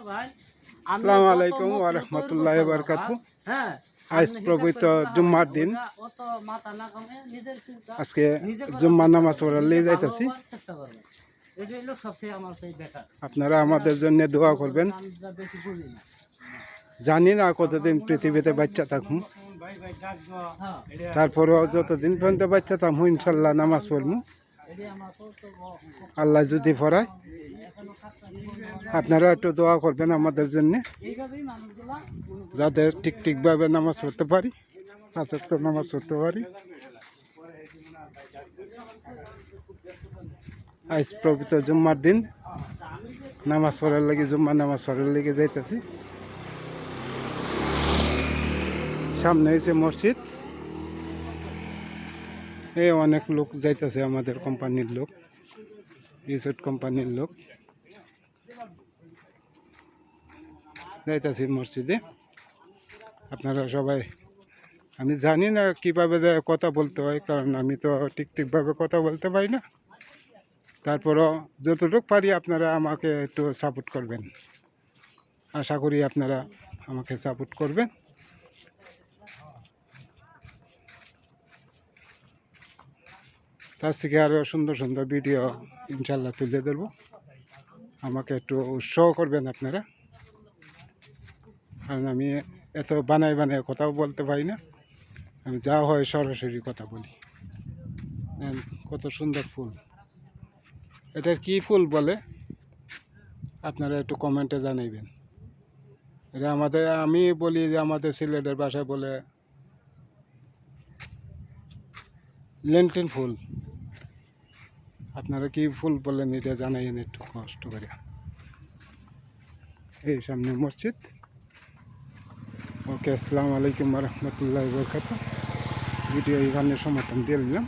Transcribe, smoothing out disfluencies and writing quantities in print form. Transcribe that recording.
আসসালামু আলাইকুম ওয়া রাহমাতুল্লাহি ওয়া বারাকাতুহু। আজ পবিত্র জুম্মার দিন। আজকে জুম্মা নামাজ পড়ার লিয়ে যাইতেছি। আপনারা আমাদের জন্য দোয়া করবেন। জানি না কতদিন পৃথিবীতে বাচ্চা থাকবো, তারপরেও যতদিন পর্যন্ত বাচ্চা থাকবো ইনশাল্লাহ নামাজ পড়বো, আল্লাহ যদি পড়ায়। আপনারা একটু দোয়া করবেন আমাদের জন্য, যাতে ঠিকভাবে নামাজ পড়তে পারি, 5 ওয়াক্ত নামাজ পড়তে পারি। আজ পবিত্র জুম্মার দিন, নামাজ পড়ার লাগি জুম্মা নামাজ পড়ার লেগে যাইতেছি। সামনে হয়েছে মসজিদ, এই অনেক লোক যাইতেছে, আমাদের কোম্পানির লোক, রিসোর্ট কোম্পানির লোক যাইতেছি মসজিদে। আপনারা সবাই, আমি জানি না কীভাবে কথা বলতে হয়, কারণ আমি তো ঠিকভাবে কথা বলতে পারি না। তারপরও যতটুকু পারি আপনারা আমাকে একটু সাপোর্ট করবেন, আশা করি আপনারা আমাকে সাপোর্ট করবেন। তার থেকে আরও সুন্দর সুন্দর ভিডিও ইনশাল্লাহ তুলে দেবো। আমাকে একটু উৎসাহ করবেন আপনারা, কারণ আমি এত বানায় কথাও বলতে পারি না। আমি যা হয় সরাসরি কথা বলি। কত সুন্দর ফুল, এটার কি ফুল বলে আপনারা একটু কমেন্টে জানাইবেন। এটা আমি বলি যে আমাদের সিলেটের ভাষায় বলে লেন্টিন ফুল। আপনারা কি ফুল বলেন এটা জানাইন একটু কষ্ট করে। এই সামনে মসজিদ। ওকে, আসসালামু আলাইকুম ওয়া রাহমাতুল্লাহি ওয়া বারাকাতুহু। ভিডিও এখানে সমর্থন দিয়ে দিলাম।